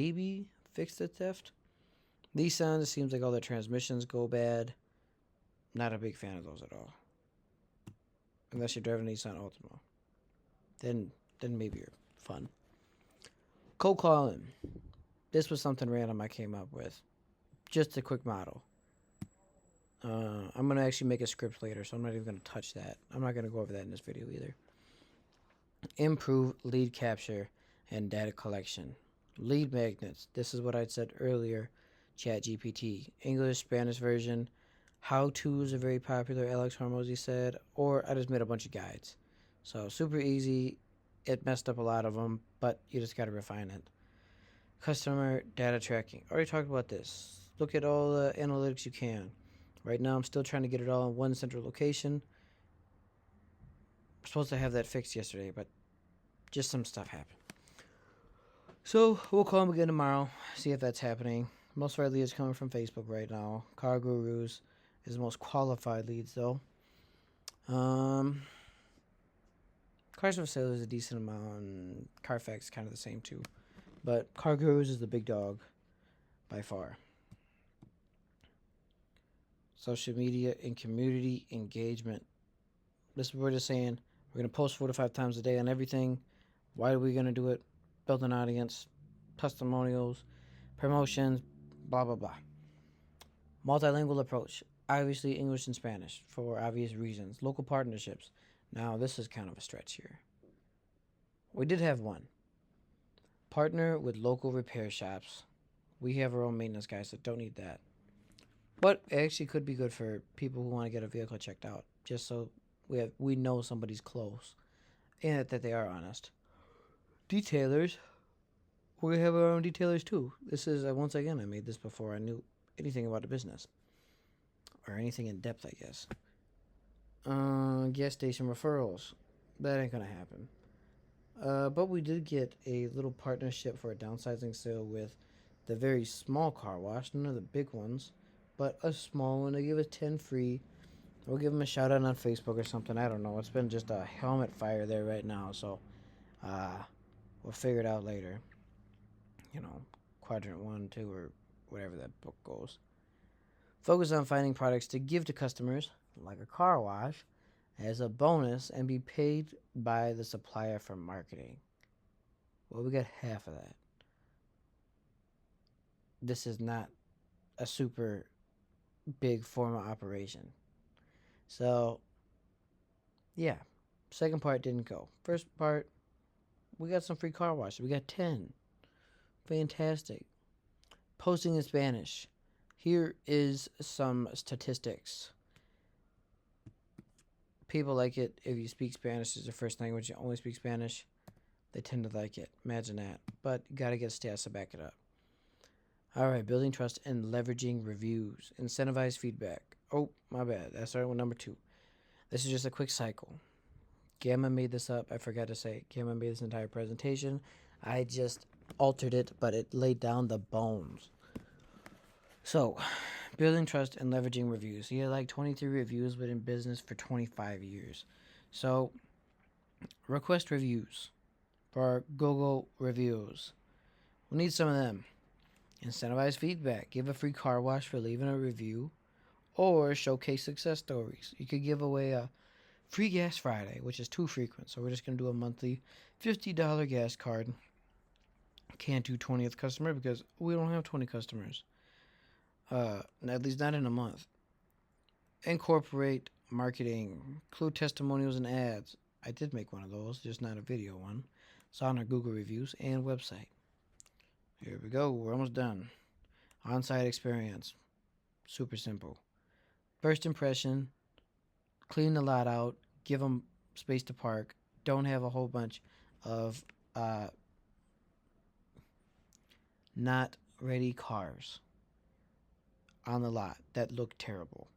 maybe fix the theft. Nissan, it seems like all the transmissions go bad. Not a big fan of those at all. Unless you're driving a Nissan Altima. Then maybe you're fun. Cold calling. This was something random I came up with. Just a quick model. I'm going to actually make a script later, so I'm not even going to touch that. I'm not going to go over that in this video either. Improve lead capture and data collection. Lead magnets. This is what I said earlier. ChatGPT. English, Spanish version. How-tos are very popular, Alex Hormozy said. Or I just made a bunch of guides. So super easy. It messed up a lot of them, but you just got to refine it. Customer data tracking. Already talked about this. Look at all the analytics you can. Right now I'm still trying to get it all in one central location. I'm supposed to have that fixed yesterday, but just some stuff happened. So we'll call him again tomorrow, see if that's happening. Most of our leads coming from Facebook right now. Car Gurus is the most qualified leads though. Cars for sale is a decent amount, and Carfax is kind of the same too. But Car Gurus is the big dog by far. Social media and community engagement. This is what we're just saying. We're going to post 4 to 5 times a day on everything. Why are we going to do it? Build an audience, testimonials, promotions, blah, blah, blah. Multilingual approach. Obviously English and Spanish for obvious reasons. Local partnerships. Now, this is kind of a stretch here. We did have one. Partner with local repair shops. We have our own maintenance guys that don't need that. But it actually could be good for people who want to get a vehicle checked out. Just so we know somebody's close. And that they are honest. Detailers. We have our own detailers too. This is, once again, I made this before I knew anything about the business. Or anything in depth, I guess. Gas station referrals. That ain't gonna happen. But we did get a little partnership for a downsizing sale with the very small car wash. None of the big ones. But a small one. They give us 10 free. We'll give them a shout out on Facebook or something. I don't know. It's been just a helmet fire there right now. So, we'll figure it out later. You know, quadrant 1, 2, or whatever that book goes. Focus on finding products to give to customers, like a car wash, as a bonus and be paid by the supplier for marketing. Well, we got half of that. This is not a super big form of operation. So, yeah. Second part didn't go. First part, we got some free car washes. We got 10. Fantastic. Posting in Spanish. Here is some statistics. People like it if you speak Spanish as your first language. You only speak Spanish. They tend to like it. Imagine that. But you got to get stats to back it up. All right. Building trust and leveraging reviews. Incentivize feedback. Oh, my bad. That started with number 2. This is just a quick cycle. Gamma made this up. I forgot to say. Gamma made this entire presentation. I just altered it, but it laid down the bones. So, building trust and leveraging reviews. He had like 23 reviews, but in business for 25 years. So, request reviews for Google reviews. We need some of them. Incentivize feedback. Give a free car wash for leaving a review. Or showcase success stories. You could give away a free gas Friday, which is too frequent. So, we're just going to do a monthly $50 gas card. Can't do 20th customer because we don't have 20 customers. At least not in a month. Incorporate marketing. Include testimonials and ads. I did make one of those, just not a video one. It's on our Google reviews and website. Here we go. We're almost done. On-site experience. Super simple. First impression. Clean the lot out. Give them space to park. Don't have a whole bunch of not ready cars on the lot that look terrible.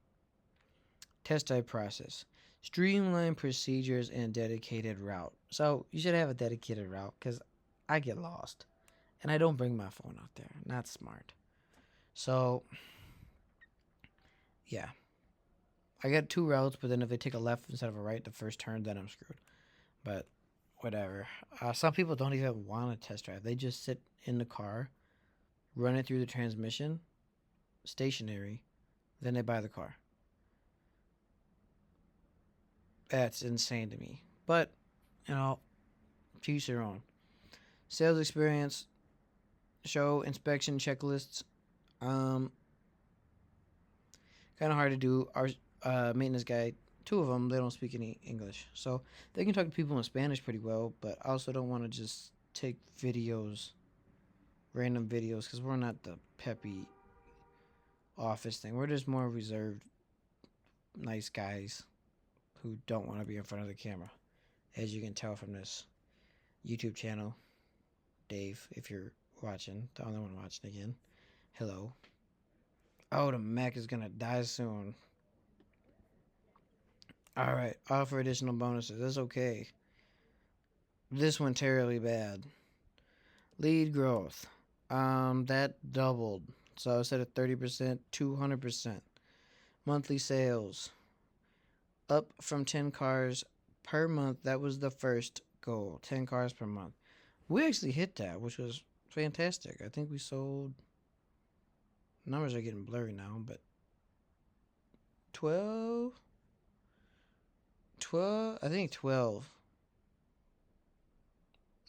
Test drive process. Streamline procedures and dedicated route. So you should have a dedicated route because I get lost. And I don't bring my phone out there. Not smart. So, yeah. I got 2 routes, but then if they take a left instead of a right the first turn, then I'm screwed. But whatever. Some people don't even want to test drive. They just sit in the car run it through the transmission, stationary, then they buy the car. That's insane to me. But, to each their own. Sales experience, show inspection checklists. Kind of hard to do. Our maintenance guy, two of them, they don't speak any English, so they can talk to people in Spanish pretty well. But I also don't want to just take videos, random videos, because we're not the peppy office thing. We're just more reserved, nice guys who don't want to be in front of the camera, as you can tell from this YouTube channel. Dave, if you're watching, the only one watching again, hello. Oh, the Mac is gonna die soon. Alright, offer additional bonuses. That's okay. This went terribly bad. Lead growth. That doubled. So instead of 30%, 200%. Monthly sales. Up from 10 cars per month. That was the first goal. 10 cars per month. We actually hit that, which was fantastic. I think we sold... Numbers are getting blurry now, but 12? I think 12.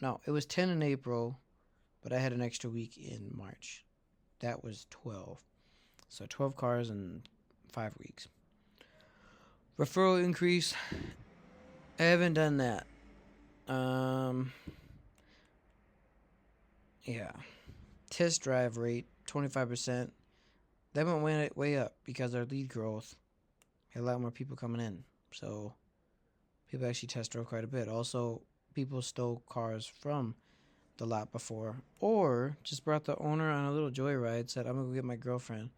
No, it was 10 in April, but I had an extra week in March. That was 12. So 12 cars in 5 weeks. Referral increase. I haven't done that. Yeah. Test drive rate, 25%. That went way up because our lead growth had a lot more people coming in. So people actually test drove quite a bit. Also, people stole cars from the lot before, or just brought the owner on a little joyride, said, I'm going to go get my girlfriend,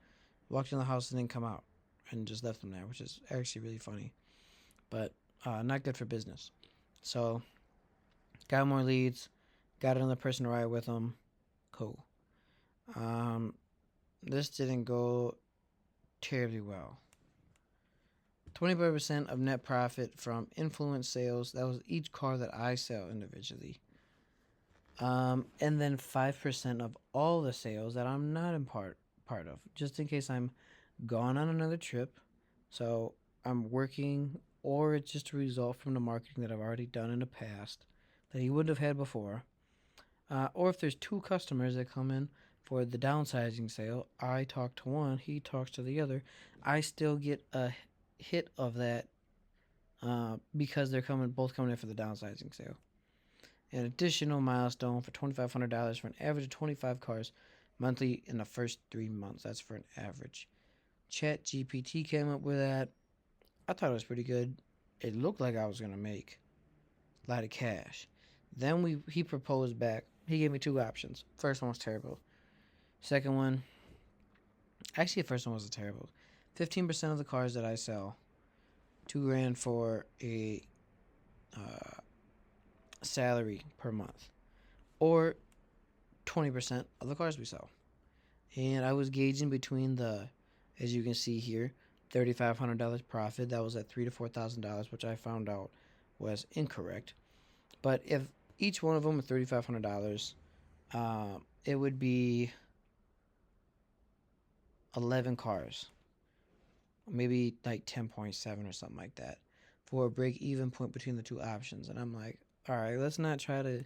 walked in the house and then come out, and just left them there, which is actually really funny. But not good for business. So, got more leads, got another person to ride with them. Cool. This didn't go terribly well. 25% of net profit from influence sales. That was each car that I sell individually. And then 5% of all the sales that I'm not in part of, just in case I'm gone on another trip. So I'm working, or it's just a result from the marketing that I've already done in the past that he wouldn't have had before. Or if there's two customers that come in for the downsizing sale, I talk to one, he talks to the other. I still get a hit of that because they're both coming in for the downsizing sale. An additional milestone for $2,500 for an average of 25 cars monthly in the first 3 months. That's for an average. ChatGPT came up with that. I thought it was pretty good. It looked like I was going to make a lot of cash. Then he proposed back. He gave me two options. First one was terrible. Second one, actually the first one wasn't terrible. 15% of the cars that I sell, $2,000 for a salary per month, or 20% of the cars we sell. And I was gauging between the, as you can see here, $3,500 profit. That was at $3,000 to $4,000, which I found out was incorrect. But if each one of them was $3,500, it would be 11 cars, maybe like 10.7 or something like that, for a break-even point between the two options. And I'm like, all right, let's not try to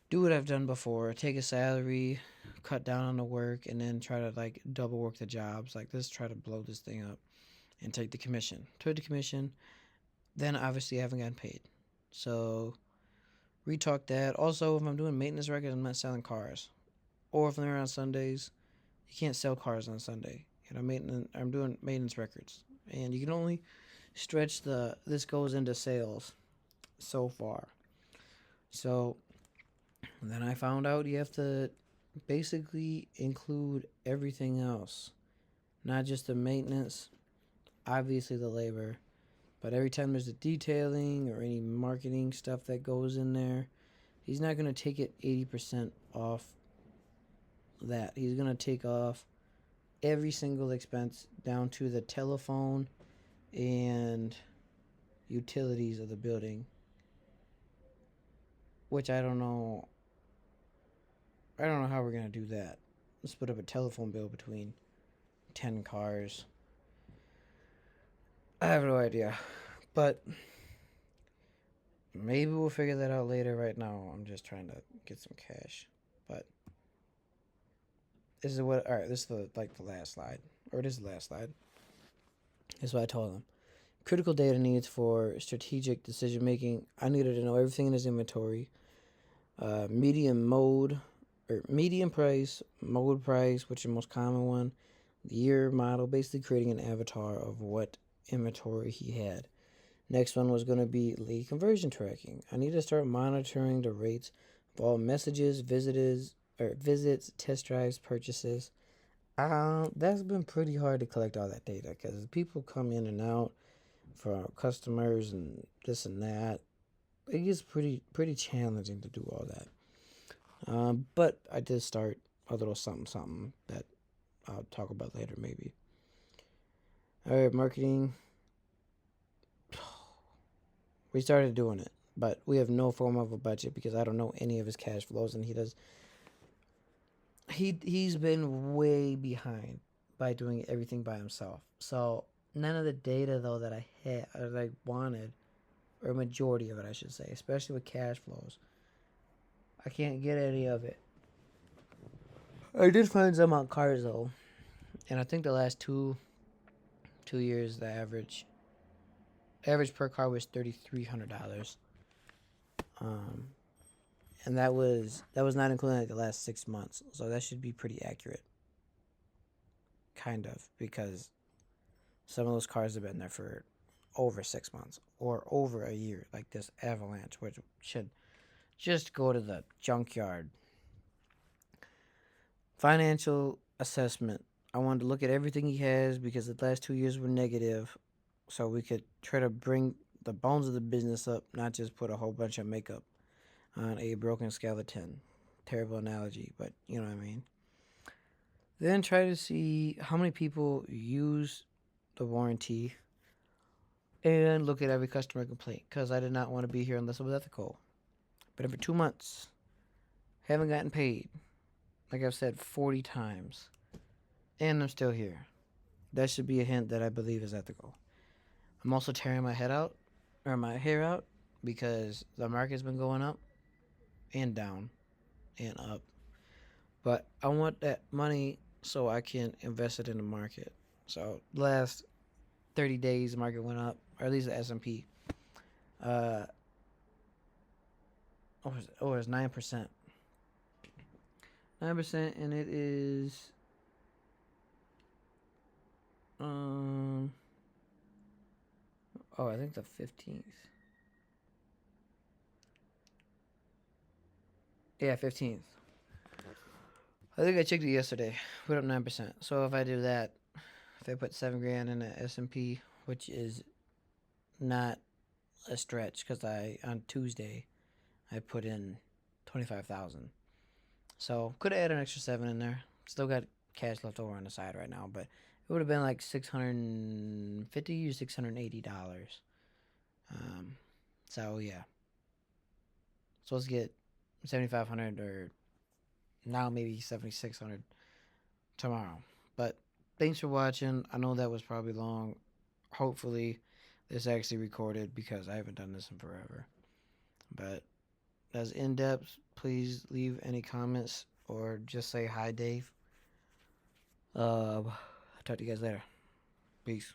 do what I've done before, take a salary, cut down on the work, and then try to like double work the jobs. Like, let's try to blow this thing up and take the commission. Took the commission, then obviously I haven't gotten paid. So retalk that. Also, if I'm doing maintenance records, I'm not selling cars. Or if they're on Sundays, you can't sell cars on Sunday. I'm doing maintenance records, and you can only stretch this goes into sales so far. So then I found out you have to basically include everything else, not just the maintenance, obviously the labor, but every time there's a detailing or any marketing stuff that goes in there, he's not going to take it 80% off that. He's going to take off every single expense down to the telephone and utilities of the building, which I don't know how we're going to do that. split up a telephone bill between 10 cars. I have no idea. But maybe we'll figure that out later. Right now, I'm just trying to get some cash. But this is what. All right, this is the last slide, or it is the last slide. This is what I told them. Critical data needs for strategic decision making. I needed to know everything in his inventory. Medium price, mode price, which is the most common one. The year, model, basically creating an avatar of what inventory he had. Next one was going to be lead conversion tracking. I need to start monitoring the rates of all messages, visits, test drives, purchases. That's been pretty hard to collect all that data because people come in and out for customers and this and that. It gets pretty challenging to do all that. But I did start a little something that I'll talk about later maybe. All right, marketing. We started doing it, but we have no form of a budget because I don't know any of his cash flows, and he does. He's been way behind by doing everything by himself. So none of the data though that I had, or that I wanted, or a majority of it, I should say, especially with cash flows, I can't get any of it. I did find some on cars though, and I think the last two years the average per car was $3,300. And that was not including like the last 6 months, so that should be pretty accurate, kind of, because some of those cars have been there for over 6 months or over a year, like this Avalanche, which should just go to the junkyard. Financial assessment. I wanted to look at everything he has because the last 2 years were negative, so we could try to bring the bones of the business up, not just put a whole bunch of makeup on a broken skeleton. Terrible analogy, but you know what I mean. Then try to see how many people use the warranty and look at every customer complaint, because I did not want to be here unless it was ethical. But for 2 months, haven't gotten paid, like I've said 40 times, and I'm still here. That should be a hint that I believe is ethical. I'm also tearing my hair out because the market's been going up and down and up. But I want that money so I can invest it in the market. So last 30 days, the market went up, or at least the S&P. It was 9%. 9%, and it is I think the 15th. Yeah, 15th. I think I checked it yesterday. Put up 9%. So if I do that, if I put $7,000 in the S&P, which is not a stretch, because on Tuesday I put in 25,000. So could have added an extra 7 in there. Still got cash left over on the side right now, but it would have been like $650 or $680. So yeah, supposed to get 7,500 or now maybe 7,600 tomorrow. But thanks for watching. I know that was probably long. Hopefully this actually recorded because I haven't done this in forever. But as in depth, please leave any comments or just say hi, Dave. I'll talk to you guys later. Peace.